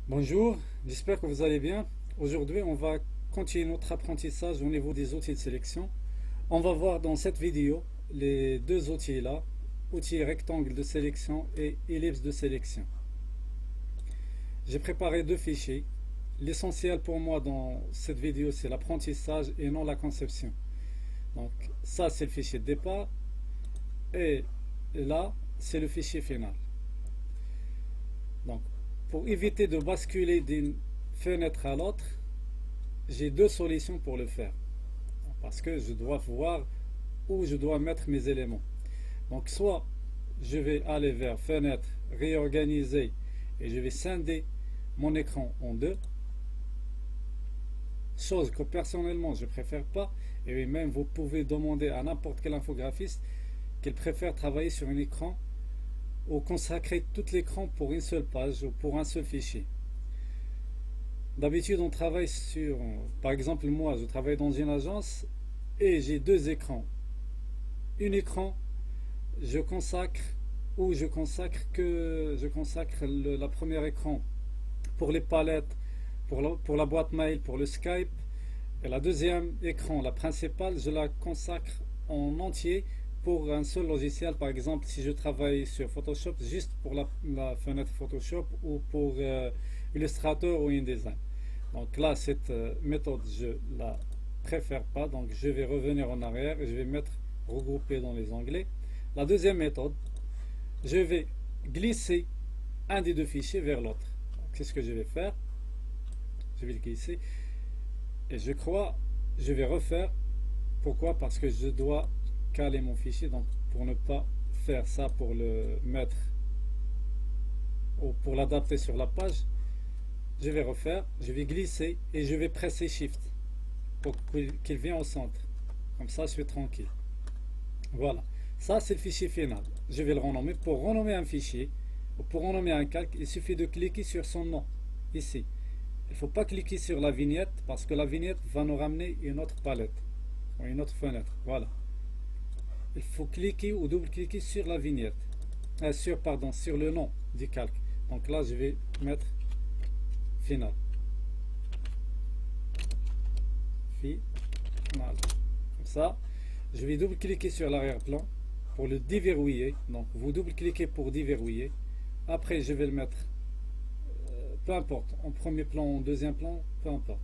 Bonjour, j'espère que vous allez bien. Aujourd'hui, on va continuer notre apprentissage au niveau des outils de sélection. On va voir dans cette vidéo les deux outils là, outils rectangle de sélection et ellipse de sélection. J'ai préparé deux fichiers. L'essentiel pour moi dans cette vidéo, c'est l'apprentissage et non la conception. Donc ça, c'est le fichier de départ et là, c'est le fichier final. Donc, pour éviter de basculer d'une fenêtre à l'autre, j'ai deux solutions pour le faire. Parce que je dois voir où je dois mettre mes éléments. Donc, soit je vais aller vers fenêtre, réorganiser, et je vais scinder mon écran en deux. Chose que personnellement je ne préfère pas. Et même vous pouvez demander à n'importe quel infographiste qu'il préfère travailler sur un écran ou consacrer tout l'écran pour une seule page ou pour un seul fichier. D'habitude, on travaille sur, par exemple, moi, je travaille dans une agence et j'ai deux écrans. Un écran, je consacre la première écran pour les palettes, pour la boîte mail, pour le Skype. Et la deuxième écran, la principale, je la consacre en entier pour un seul logiciel. Par exemple, si je travaille sur Photoshop, juste pour la fenêtre Photoshop ou pour Illustrator ou InDesign. Donc là, cette méthode, je la préfère pas. Donc je vais revenir en arrière et je vais mettre regrouper dans les onglets. La deuxième méthode, je vais glisser un des deux fichiers vers l'autre. Qu'est-ce que je vais faire? Je vais le glisser. Et je crois, je vais refaire. Pourquoi? Parce que je dois caler mon fichier. Donc, pour ne pas faire ça, pour le mettre ou pour l'adapter sur la page, je vais refaire. Je vais glisser et je vais presser Shift pour qu'il vienne au centre. Comme ça, je suis tranquille. Voilà. Ça, c'est le fichier final. Je vais le renommer. Pour renommer un fichier ou pour renommer un calque, il suffit de cliquer sur son nom ici. Il ne faut pas cliquer sur la vignette parce que la vignette va nous ramener une autre palette ou une autre fenêtre. Voilà. Il faut cliquer ou double-cliquer sur la vignette. Sur le nom du calque. Donc là, je vais mettre final. Final. Comme ça, je vais double-cliquer sur l'arrière-plan pour le déverrouiller. Donc vous double-cliquez pour déverrouiller. Après, je vais le mettre peu importe, en premier plan, en deuxième plan, peu importe.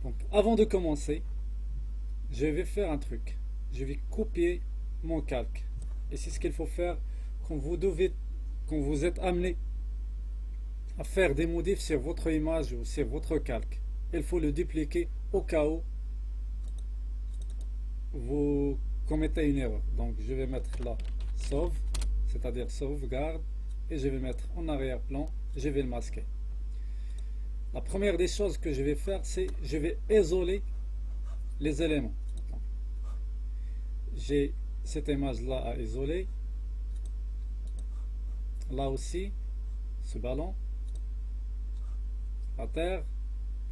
Donc, avant de commencer, je vais faire un truc. Je vais copier mon calque. Et c'est ce qu'il faut faire quand vous êtes amené à faire des modifs sur votre image ou sur votre calque. Il faut le dupliquer au cas où vous commettez une erreur. Donc, je vais mettre là sauve, c'est-à-dire sauvegarde, et je vais mettre en arrière-plan. Je vais le masquer. La première des choses que je vais faire, c'est je vais isoler les éléments. J'ai cette image là à isoler. Là aussi, ce ballon, la terre,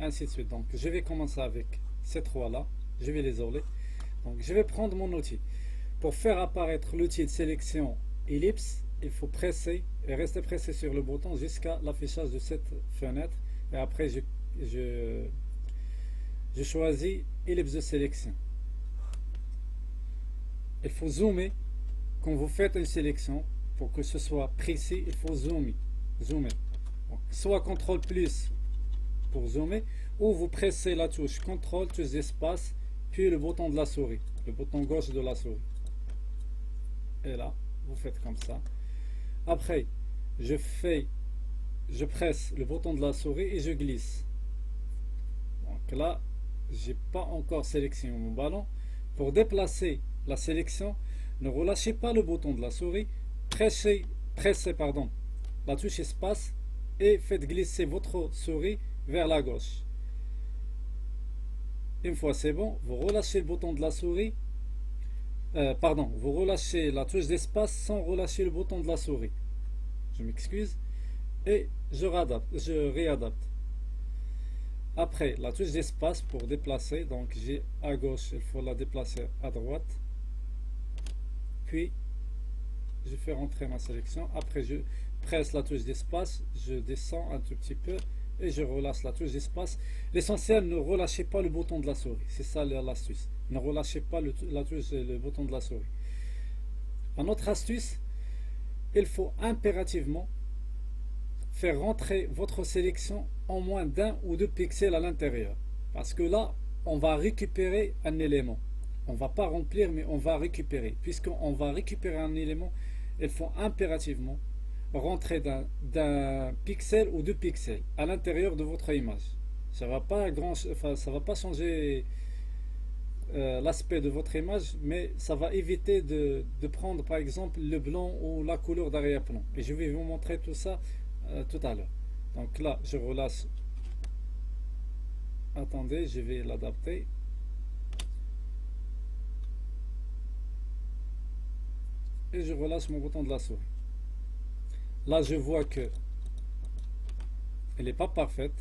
ainsi de suite. Donc je vais commencer avec ces trois là. Je vais les isoler. Donc je vais prendre mon outil. Pour faire apparaître l'outil de sélection ellipse, il faut presser et rester pressé sur le bouton jusqu'à l'affichage de cette fenêtre. Et après, je choisis ellipse de sélection. Il faut zoomer. Quand vous faites une sélection, pour que ce soit précis, il faut zoomer. Donc, soit CTRL plus pour zoomer, ou vous pressez la touche CTRL, touche d'espace, puis le bouton de la souris, le bouton gauche de la souris. Et là, vous faites comme ça. Après, je presse le bouton de la souris et je glisse. Donc là, j'ai pas encore sélectionné mon ballon. Pour déplacer la sélection, ne relâchez pas le bouton de la souris. Pressez la touche espace et faites glisser votre souris vers la gauche. Une fois c'est bon, vous relâchez le bouton de la souris. Vous relâchez la touche d'espace sans relâcher le bouton de la souris. Je m'excuse. Et je réadapte. Après, la touche d'espace pour déplacer. Donc j'ai à gauche, il faut la déplacer à droite. Puis, je fais rentrer ma sélection. Après, je presse la touche d'espace, je descends un tout petit peu et je relâche la touche d'espace. L'essentiel, ne relâchez pas le bouton de la souris. C'est ça l'astuce. Ne relâchez pas le bouton de la souris. Un autre astuce, il faut impérativement faire rentrer votre sélection en moins d'un ou deux pixels à l'intérieur. Parce que là, on va récupérer un élément. On ne va pas remplir, mais on va récupérer. Puisqu'on va récupérer un élément, il faut impérativement rentrer d'un pixel ou deux pixels à l'intérieur de votre image. Ça va pas ça va pas changer l'aspect de votre image, mais ça va éviter de prendre par exemple le blanc ou la couleur d'arrière-plan. Et je vais vous montrer tout ça tout à l'heure. Donc là, je relâche. Attendez, je vais l'adapter. Et je relâche mon bouton de la souris. Là, je vois que elle n'est pas parfaite.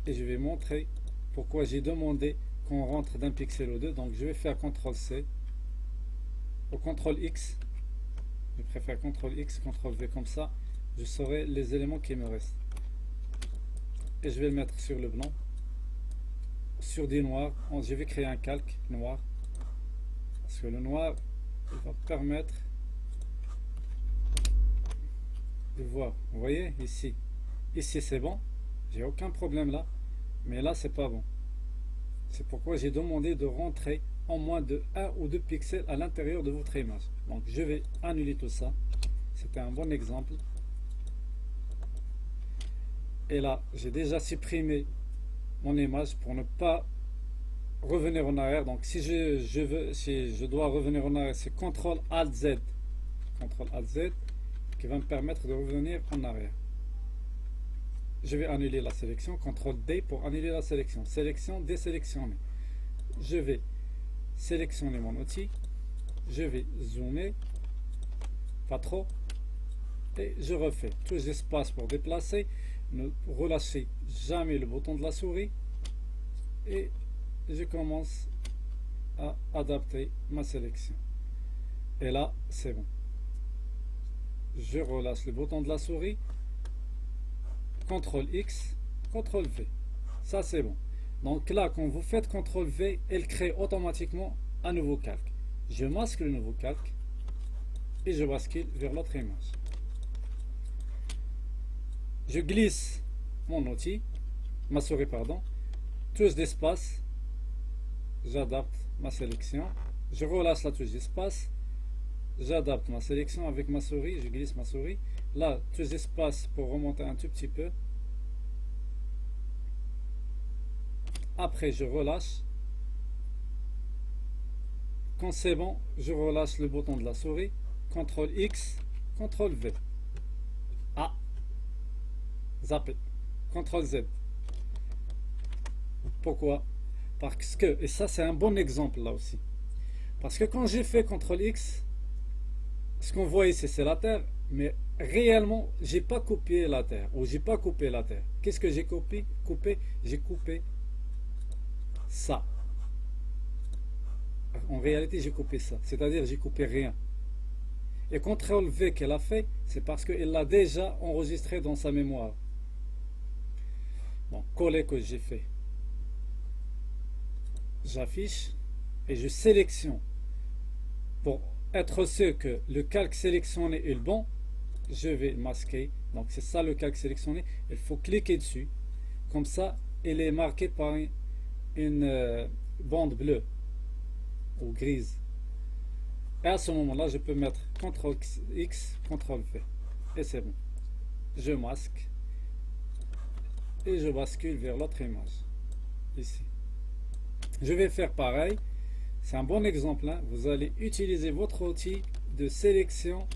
Et je vais montrer pourquoi j'ai demandé qu'on rentre d'un pixel ou deux. Donc, je vais faire CTRL-C ou CTRL-X. Je préfère CTRL-X, CTRL-V comme ça. Je saurai les éléments qui me restent. Et je vais le mettre sur le blanc. Sur des noirs. Je vais créer un calque noir. Parce que le noir, il va permettre de voir. Vous voyez ici. Ici c'est bon. J'ai aucun problème là. Mais là c'est pas bon. C'est pourquoi j'ai demandé de rentrer en moins de 1 ou 2 pixels à l'intérieur de votre image. Donc je vais annuler tout ça. C'était un bon exemple. Et là, j'ai déjà supprimé mon image pour ne pas revenir en arrière. Donc si je dois revenir en arrière, c'est CTRL ALT Z. CTRL ALT Z qui va me permettre de revenir en arrière. Je vais annuler la sélection. CTRL D pour annuler la sélection. Sélection, désélectionner. Je vais sélectionner mon outil. Je vais zoomer. Pas trop. Et je refais. Touche d'espace pour déplacer. Ne relâchez jamais le bouton de la souris. Et je commence à adapter ma sélection. Et là, c'est bon. Je relâche le bouton de la souris. CTRL X, CTRL V. Ça, c'est bon. Donc là, quand vous faites CTRL V, elle crée automatiquement un nouveau calque. Je masque le nouveau calque et je bascule vers l'autre image. Je glisse mon outil, ma souris, pardon, touche d'espace, j'adapte ma sélection, je relâche la touche d'espace, j'adapte ma sélection avec ma souris, je glisse ma souris, là, touche d'espace pour remonter un tout petit peu, après je relâche, quand c'est bon, je relâche le bouton de la souris, CTRL X, CTRL V. Ah, zappé. CTRL Z. Pourquoi? Parce que, et ça c'est un bon exemple là aussi, parce que quand j'ai fait CTRL X, ce qu'on voit ici c'est la Terre, mais réellement j'ai pas copié la Terre, ou j'ai pas coupé la Terre. Qu'est-ce que j'ai coupé? J'ai coupé ça. En réalité j'ai coupé ça, c'est-à-dire j'ai coupé rien. Et CTRL V qu'elle a fait, c'est parce qu'elle l'a déjà enregistré dans sa mémoire. Donc coller que j'ai fait, j'affiche et je sélectionne pour être sûr que le calque sélectionné est le bon. Je vais masquer, donc c'est ça le calque sélectionné. Il faut cliquer dessus, comme ça il est marqué par une bande bleue ou grise, et à ce moment là je peux mettre CTRL X, CTRL V et c'est bon. Je masque et je bascule vers l'autre image ici. Je vais faire pareil. C'est un bon exemple, hein. Vous allez utiliser votre outil de sélection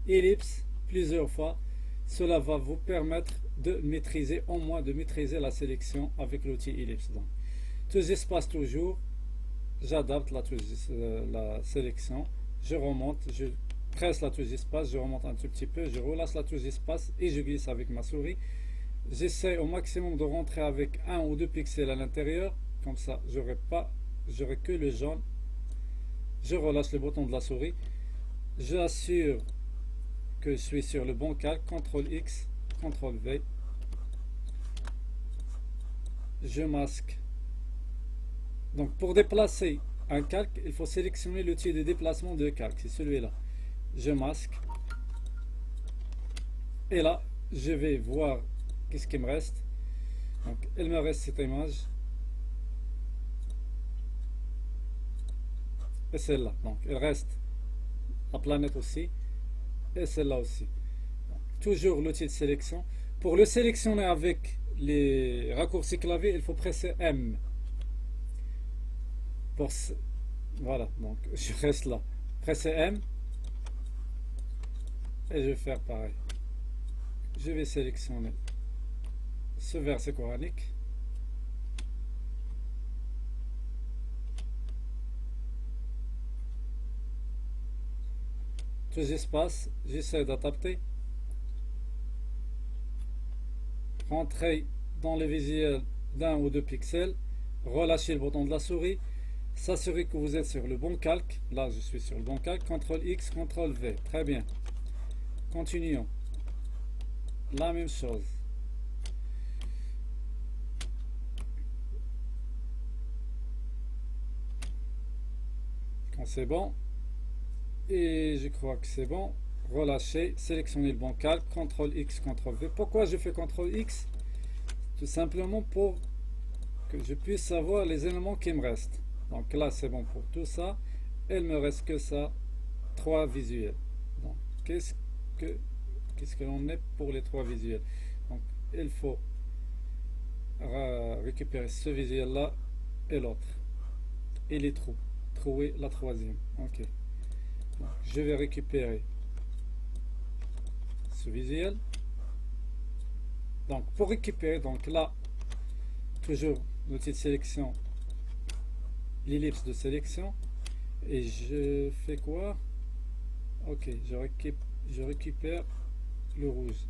ellipse plusieurs fois. Cela va vous permettre de maîtriser, au moins de maîtriser la sélection avec l'outil ellipse. Donc, touche d'espace toujours, j'adapte la sélection, je remonte, je presse la touche d'espace, je remonte un tout petit peu, je relâche la touche d'espace et je glisse avec ma souris. J'essaie au maximum de rentrer avec 1 ou 2 pixels à l'intérieur, comme ça j'aurai que le jaune. Je relâche le bouton de la souris, j'assure que je suis sur le bon calque. CTRL X, CTRL V. Je masque. Donc pour déplacer un calque, il faut sélectionner l'outil de déplacement de calque. C'est celui-là. Je masque. Et là, je vais voir qu'est-ce qui me reste. Donc, il me reste cette image. Et celle-là. Donc, il reste la planète aussi. Et celle-là aussi. Donc, toujours l'outil de sélection. Pour le sélectionner avec les raccourcis clavier, il faut presser M. Voilà. Donc, je reste là. Presser M. Et je vais faire pareil. Je vais sélectionner ce verset coranique. Tous les espaces, j'essaie d'adapter. Rentrer dans le visuel d'un ou deux pixels. Relâcher le bouton de la souris. S'assurer que vous êtes sur le bon calque. Là, je suis sur le bon calque. CTRL X, CTRL V. Très bien. Continuons. La même chose. Quand c'est bon, et je crois que c'est bon, relâchez, sélectionnez le bon calque, CTRL X, CTRL V. Pourquoi je fais CTRL X? Tout simplement pour que je puisse savoir les éléments qui me restent. Donc là, c'est bon pour tout ça. Il me reste que ça, 3 visuels. Donc, qu'est-ce que l'on est pour les 3 visuels? Donc, il faut récupérer ce visuel là et l'autre, et les trous, trouver la troisième. Ok, donc, je vais récupérer ce visuel. Donc pour récupérer, donc là toujours l'outil de sélection, l'ellipse de sélection, et je fais quoi? Ok, je récupère le rouge.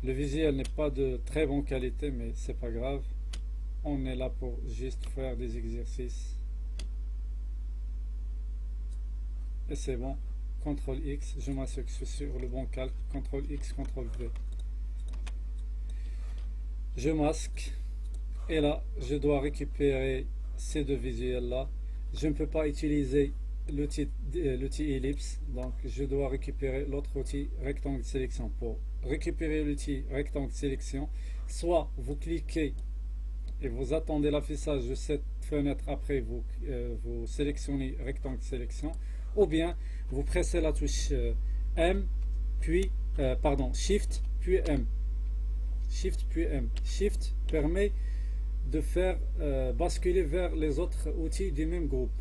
Le visuel n'est pas de très bonne qualité, mais c'est pas grave. On est là pour juste faire des exercices. Et c'est bon. CTRL X, je m'assure que je suis sur le bon calque. CTRL X, CTRL V. Je masque. Et là, je dois récupérer ces deux visuels là. Je ne peux pas utiliser l'outil ellipse, donc je dois récupérer l'autre outil rectangle de sélection. Pour récupérer l'outil rectangle de sélection, soit vous cliquez et vous attendez l'affichage de cette fenêtre, après vous sélectionnez rectangle de sélection, ou bien vous pressez la touche M, puis Shift, puis M. Shift, puis M. Shift permet de faire basculer vers les autres outils du même groupe.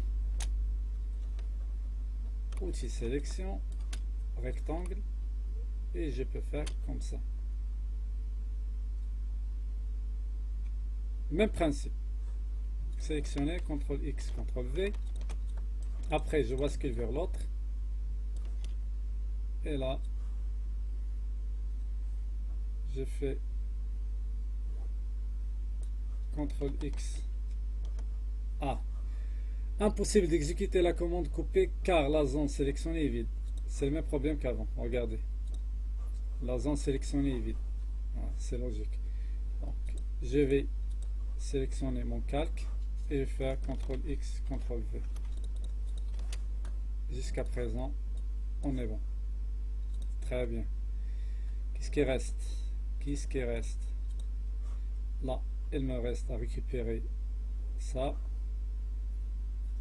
Outil sélection, rectangle, et je peux faire comme ça. Même principe. Sélectionner, CTRL X, CTRL V. Après, je bascule vers l'autre. Et là, je fais CTRL X. A. Impossible d'exécuter la commande couper car la zone sélectionnée est vide. C'est le même problème qu'avant. Regardez. La zone sélectionnée est vide. Voilà, c'est logique. Donc, je vais sélectionner mon calque et je vais faire CTRL X, CTRL V. Jusqu'à présent, on est bon. Très bien. Qu'est-ce qui reste? Qu'est-ce qui reste? Là, il me reste à récupérer ça,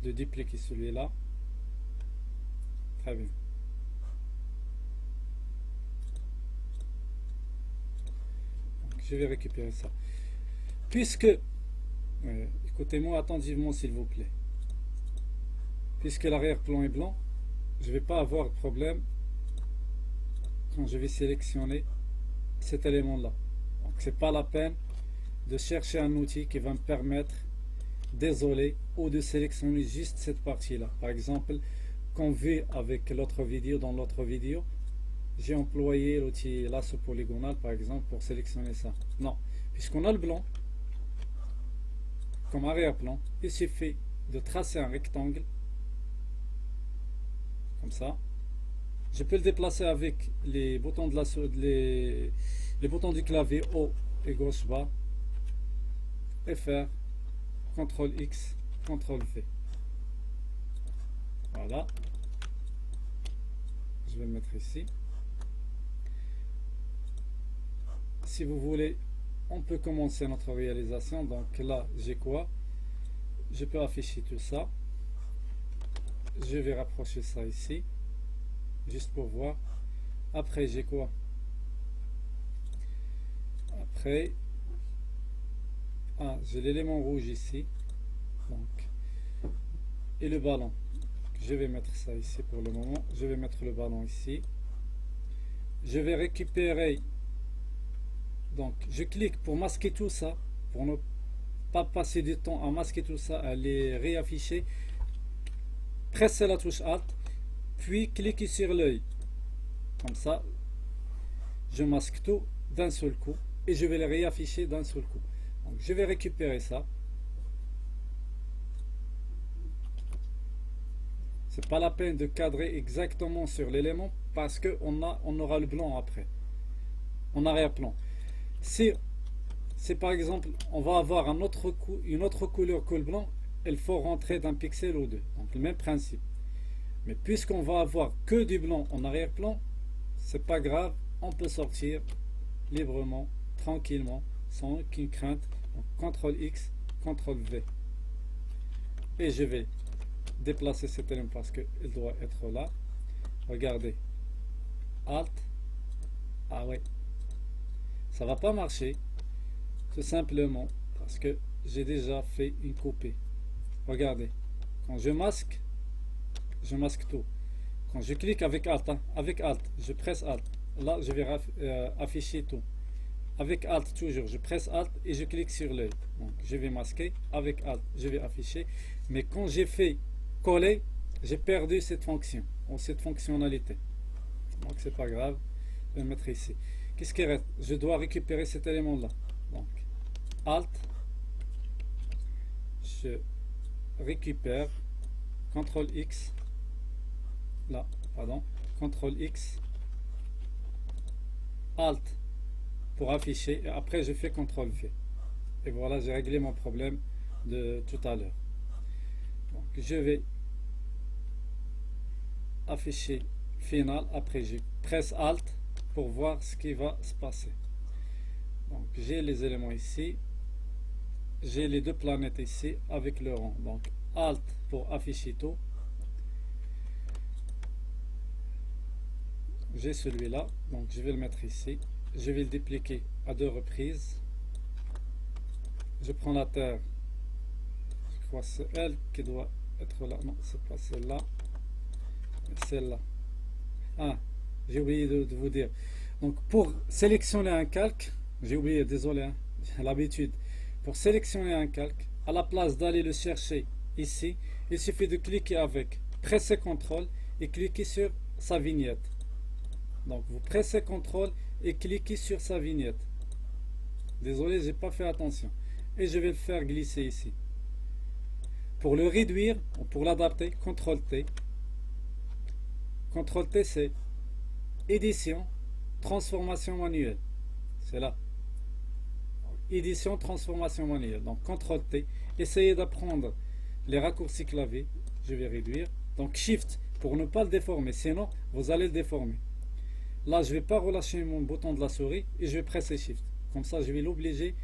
de dupliquer celui-là. Très bien. Donc, je vais récupérer ça. Puisque, écoutez-moi attentivement s'il vous plaît. Puisque l'arrière-plan est blanc, je ne vais pas avoir de problème quand je vais sélectionner cet élément-là. Donc, c'est pas la peine de chercher un outil qui va me permettre d'isoler ou de sélectionner juste cette partie-là. Par exemple, qu'on vu avec l'autre vidéo, dans l'autre vidéo, j'ai employé l'outil lasso polygonal, par exemple, pour sélectionner ça. Non, puisqu'on a le blanc comme arrière-plan, il suffit de tracer un rectangle comme ça, Je peux le déplacer avec les boutons de les boutons du clavier haut et gauche bas, et faire CTRL X, CTRL V. Voilà. Je vais le mettre ici. Si vous voulez, on peut commencer notre réalisation. Donc là, j'ai quoi? Je peux afficher tout ça. Je vais rapprocher ça ici, juste pour voir. Après, j'ai quoi? Après, j'ai l'élément rouge ici. Donc, et le ballon. Je vais mettre ça ici pour le moment. Je vais mettre le ballon ici. Je vais récupérer. Donc, je clique pour masquer tout ça, pour ne pas passer du temps à masquer tout ça, à les réafficher. Pressez la touche Alt, puis cliquez sur l'œil. Comme ça, je masque tout d'un seul coup et je vais les réafficher d'un seul coup. Donc, je vais récupérer ça. C'est pas la peine de cadrer exactement sur l'élément parce qu'on aura le blanc après, en arrière-plan. Si par exemple on va avoir une autre couleur que le blanc, il faut rentrer d'un pixel ou deux. Donc le même principe. Mais puisqu'on va avoir que du blanc en arrière-plan, c'est pas grave, on peut sortir librement, tranquillement, sans aucune crainte. Donc CTRL X, CTRL V. Et je vais déplacer cet élément parce qu'il doit être là. Regardez. Alt. Ah ouais. Ça va pas marcher. Tout simplement parce que j'ai déjà fait une copie. Regardez. Quand je masque tout. Quand je clique avec Alt, je presse Alt. Là, je vais afficher tout. Avec Alt, toujours, je presse Alt et je clique sur l'œil. Donc, je vais masquer. Avec Alt, je vais afficher. Mais quand j'ai fait coller, j'ai perdu cette fonction, ou cette fonctionnalité. Donc, c'est pas grave. Je vais le mettre ici. Qu'est-ce qui reste? Je dois récupérer cet élément-là. Donc, Alt. Je récupère. CTRL X. Là, pardon. CTRL X. Alt pour afficher et après je fais CTRL V et voilà, j'ai réglé mon problème de tout à l'heure. Donc je vais afficher final, après je presse Alt pour voir ce qui va se passer. Donc j'ai les éléments ici, j'ai les deux planètes ici avec le rond. Donc Alt pour afficher tout, j'ai celui-là, donc je vais le mettre ici. Je vais le dupliquer à 2 reprises. Je prends la terre. Je crois que c'est elle qui doit être là. Non, c'est pas celle-là. Celle-là. Ah, j'ai oublié de vous dire. Donc, pour sélectionner un calque, j'ai oublié, désolé, hein, j'ai l'habitude. Pour sélectionner un calque, à la place d'aller le chercher ici, il suffit de cliquer avec, presser CTRL et cliquer sur sa vignette. Donc, vous pressez CTRL et cliquez sur sa vignette. Désolé, j'ai pas fait attention. Et je vais le faire glisser ici. Pour le réduire, ou pour l'adapter, CTRL T. CTRL T, c'est édition, transformation manuelle. C'est là. Édition, transformation manuelle. Donc CTRL T. Essayez d'apprendre les raccourcis clavier. Je vais réduire. Donc Shift pour ne pas le déformer. Sinon, vous allez le déformer. Là, je ne vais pas relâcher mon bouton de la souris et je vais presser Shift. Comme ça, je vais l'obliger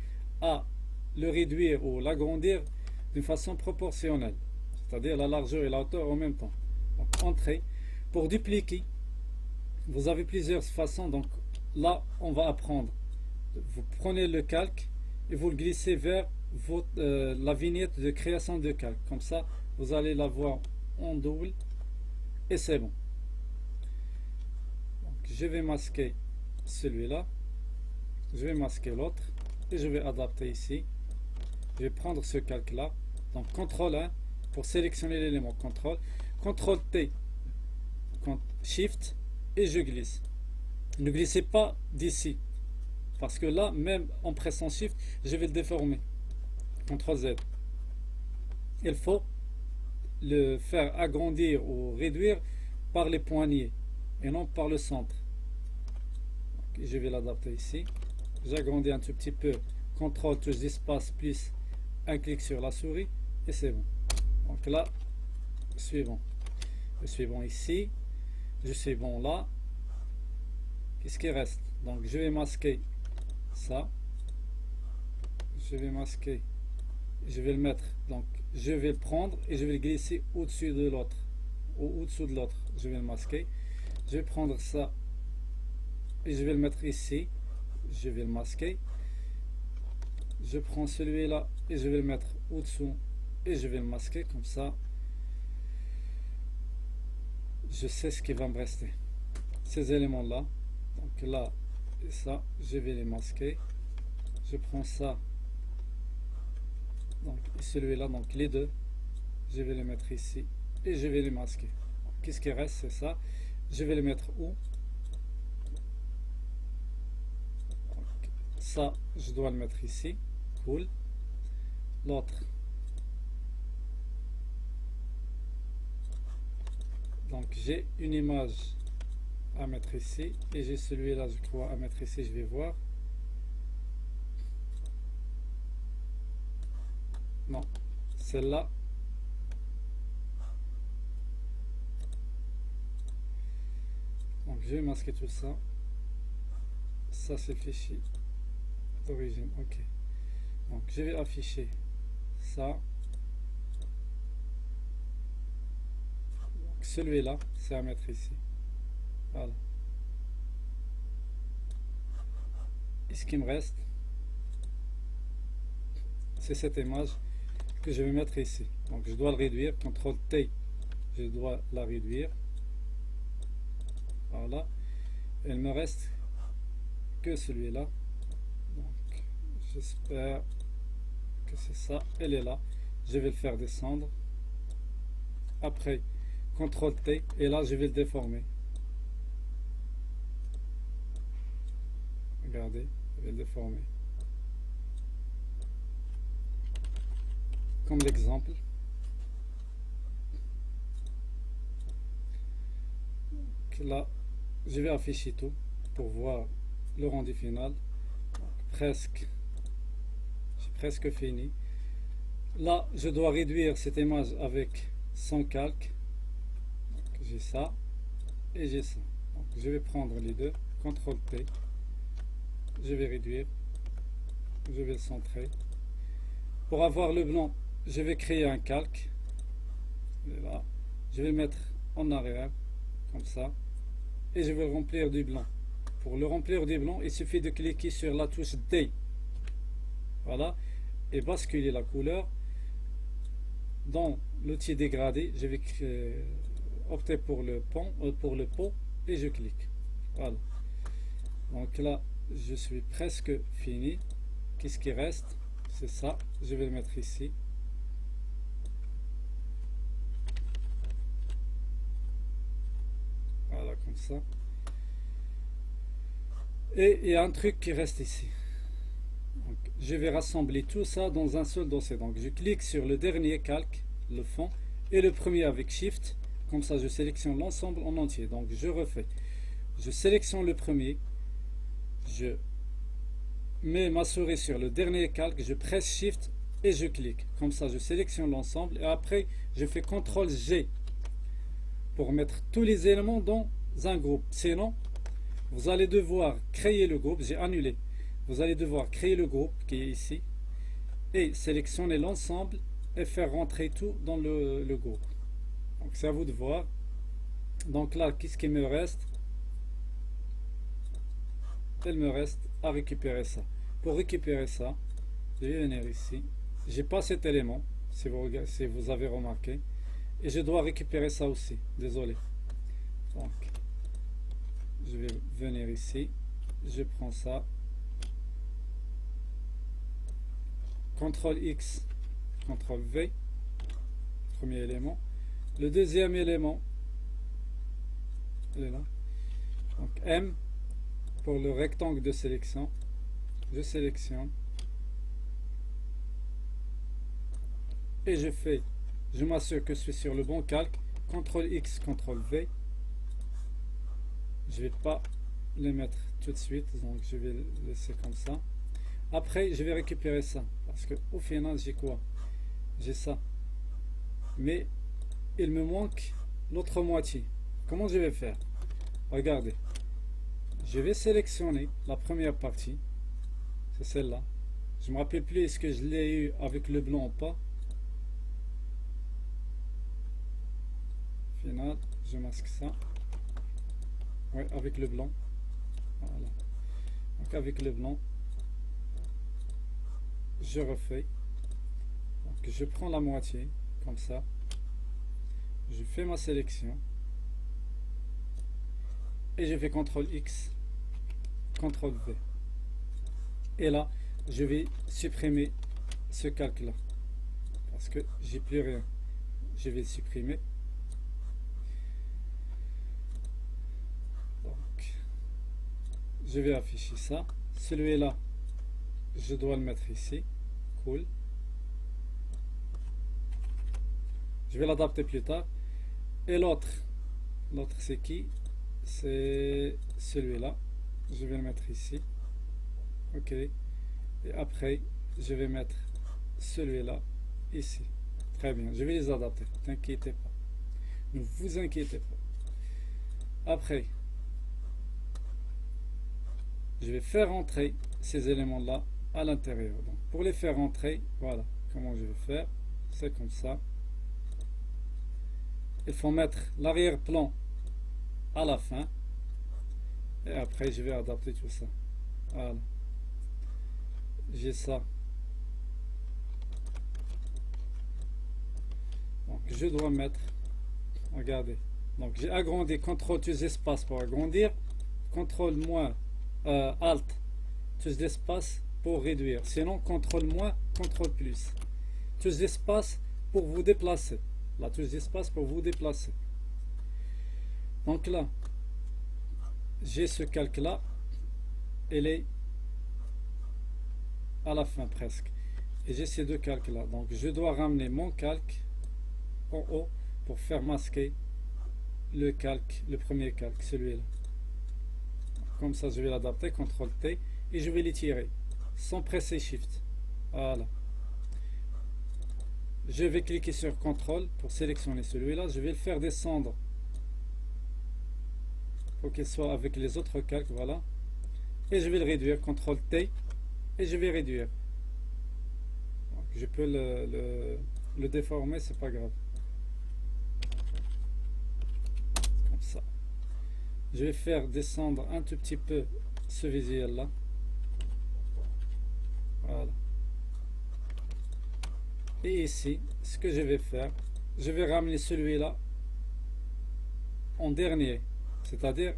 à le réduire ou l'agrandir d'une façon proportionnelle. C'est-à-dire la largeur et la hauteur en même temps. Donc, Entrée. Pour dupliquer, vous avez plusieurs façons. Donc là, on va apprendre. Vous prenez le calque et vous le glissez vers la vignette de création de calque. Comme ça, vous allez la voir en double et c'est bon. Je vais masquer celui-là, je vais masquer l'autre et je vais adapter ici. Je vais prendre ce calque là, donc CTRL 1 pour sélectionner l'élément, CTRL T, Shift et je glisse. Ne glissez pas d'ici parce que là, même en pressant Shift, je vais le déformer. CTRL Z. Il faut le faire agrandir ou réduire par les poignées. et non par le centre. Donc, je vais l'adapter ici. J'agrandis un tout petit peu. CTRL touche d'espace plus un clic sur la souris et c'est bon. Donc là, je suis bon. Je suis bon ici. Je suis bon là. Qu'est-ce qui reste? Donc je vais masquer ça. Je vais masquer. Je vais le mettre. Donc je vais le prendre et je vais le glisser au-dessus de l'autre. Au-dessous de l'autre. Je vais le masquer. Je vais prendre ça et je vais le mettre ici. Je vais le masquer. Je prends celui-là et je vais le mettre au-dessous et je vais le masquer comme ça. Je sais ce qui va me rester. Ces éléments-là. Donc là et ça, je vais les masquer. Je prends ça. Donc celui-là, donc les deux. Je vais les mettre ici et je vais les masquer. Qu'est-ce qui reste? C'est ça. Je vais les mettre où? Ça, je dois le mettre ici. Cool. L'autre. Donc j'ai une image à mettre ici et j'ai celui-là, je crois, à mettre ici. Je vais voir. Non, celle-là. Donc je vais masquer tout ça. Ça c'est le fichier d'origine. Ok. Donc je vais afficher ça. Celui-là, c'est à mettre ici. Voilà. Et ce qui me reste, c'est cette image que je vais mettre ici. Donc je dois le réduire. CTRL T, je dois la réduire. Voilà. Il me reste que celui-là. Donc j'espère que c'est ça. Elle est là. Je vais le faire descendre. Après, CTRL T, et là je vais le déformer. Regardez, je vais le déformer. Comme l'exemple. Là, je vais afficher tout pour voir le rendu final. Presque, j'ai presque fini. Là, je dois réduire cette image avec son calque. J'ai ça et j'ai ça. Donc, je vais prendre les deux. CTRL T. Je vais réduire. Je vais le centrer. Pour avoir le blanc, je vais créer un calque. Là, je vais le mettre en arrière, comme ça. Et je vais le remplir du blanc. Pour le remplir du blanc, il suffit de cliquer sur la touche D. Voilà. Et basculer la couleur. Dans l'outil dégradé, je vais opter pour le pot et je clique. Voilà. Donc là, je suis presque fini. Qu'est-ce qui reste? C'est ça. Je vais le mettre ici. Voilà, comme ça. Et il y a un truc qui reste ici. Donc, je vais rassembler tout ça dans un seul dossier. Donc je clique sur le dernier calque, le fond, et le premier avec Shift. Comme ça, je sélectionne l'ensemble en entier. Donc je refais. Je sélectionne le premier. Je mets ma souris sur le dernier calque. Je presse Shift et je clique. Comme ça, je sélectionne l'ensemble. Et après, je fais CTRL G pour mettre tous les éléments dans un groupe. Sinon, vous allez devoir créer le groupe. J'ai annulé. Vous allez devoir créer le groupe qui est ici et sélectionner l'ensemble et faire rentrer tout dans le groupe. Donc c'est à vous de voir. Donc là, qu'est-ce qui me reste? Il me reste à récupérer ça. Pour récupérer ça, je vais venir ici. J'ai pas cet élément, si vous avez remarqué. Et je dois récupérer ça aussi. Désolé. Donc, je vais venir ici. Je prends ça. CTRL X, CTRL V. Premier élément. Le deuxième élément, il est là. Donc M pour le rectangle de sélection. Je sélectionne. Et je m'assure que je suis sur le bon calque. CTRL X, CTRL V. Je vais pas les mettre tout de suite, donc je vais laisser comme ça. Après, je vais récupérer ça, parce que au final, j'ai quoi? J'ai ça. Mais il me manque l'autre moitié. Comment je vais faire? Regardez. Je vais sélectionner la première partie. C'est celle-là. Je ne me rappelle plus est-ce que je l'ai eu avec le blanc ou pas. Au final, je masque ça. Oui, avec le blanc. Voilà. Donc avec le blanc, je refais. Donc je prends la moitié, comme ça. Je fais ma sélection. Et je fais CTRL X, CTRL V. Et là, je vais supprimer ce calque-là. Parce que j'ai plus rien. Je vais le supprimer. Donc, je vais afficher ça. Celui-là, je dois le mettre ici. Cool. Je vais l'adapter plus tard. Et l'autre c'est qui? C'est celui-là. Je vais le mettre ici. Ok. Et après, je vais mettre celui-là ici. Très bien. Je vais les adapter. Ne t'inquiétez pas. Ne vous inquiétez pas. Après, je vais faire entrer ces éléments-là à l'intérieur. Donc, pour les faire entrer, voilà comment je vais faire. C'est comme ça. Il faut mettre l'arrière-plan à la fin. Et après, je vais adapter tout ça. Voilà. J'ai ça. Donc, je dois mettre. Regardez. Donc, j'ai agrandi. CTRL plus espace pour agrandir. CTRL moins Alt plus d'espace pour réduire. Sinon, CTRL moins CTRL plus. Plus d'espace pour vous déplacer. La touche d'espace pour vous déplacer. Donc là, j'ai ce calque là, elle est à la fin presque. Et j'ai ces deux calques là. Donc je dois ramener mon calque en haut pour faire masquer le calque, le premier calque, celui-là. Comme ça, je vais l'adapter, CTRL T, et je vais l'étirer sans presser Shift. Voilà. Je vais cliquer sur CTRL pour sélectionner celui-là. Je vais le faire descendre pour qu'il soit avec les autres calques. Voilà. Et je vais le réduire. CTRL T. Et je vais réduire. Donc, je peux le déformer, c'est pas grave. Comme ça. Je vais faire descendre un tout petit peu ce visuel-là. Voilà. Et ici, ce que je vais faire, je vais ramener celui-là en dernier, c'est-à-dire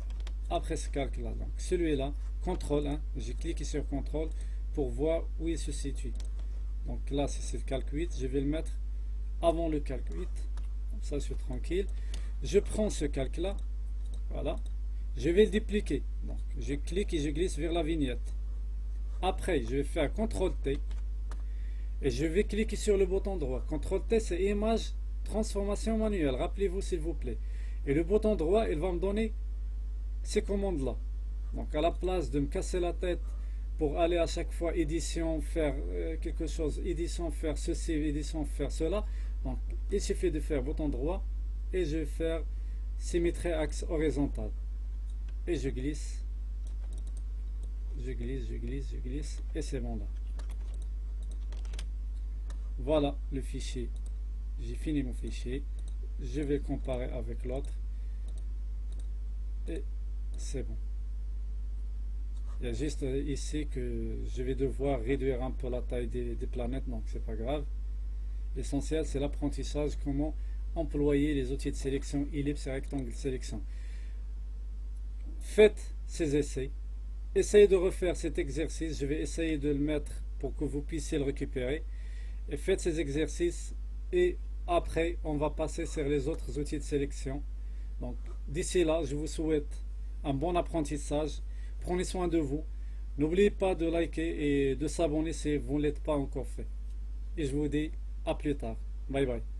après ce calque-là. Donc celui-là, CTRL, hein, j'ai cliqué sur CTRL pour voir où il se situe. Donc là, c'est le calque 8, je vais le mettre avant le calque 8, comme ça je suis tranquille. Je prends ce calque-là, voilà, je vais le dupliquer. Donc je clique et je glisse vers la vignette. Après, je vais faire CTRL T. Et je vais cliquer sur le bouton droit. CTRL T, c'est image transformation manuelle. Rappelez-vous s'il vous plaît. Et le bouton droit, il va me donner ces commandes-là. Donc à la place de me casser la tête pour aller à chaque fois édition, faire quelque chose, édition, faire ceci, édition, faire cela. Donc il suffit de faire bouton droit et je vais faire symétrie axe horizontal. Et je glisse. Je glisse, je glisse, je glisse. Et c'est bon là. Voilà le fichier. J'ai fini mon fichier. Je vais comparer avec l'autre. Et c'est bon. Il y a juste ici que je vais devoir réduire un peu la taille des planètes. Donc c'est pas grave. L'essentiel c'est l'apprentissage. Comment employer les outils de sélection, ellipse et rectangle de sélection. Faites ces essais. Essayez de refaire cet exercice. Je vais essayer de le mettre pour que vous puissiez le récupérer. Et faites ces exercices et après on va passer sur les autres outils de sélection. Donc d'ici là, je vous souhaite un bon apprentissage. Prenez soin de vous. N'oubliez pas de liker et de s'abonner si vous ne l'êtes pas encore fait. Et je vous dis à plus tard. Bye bye.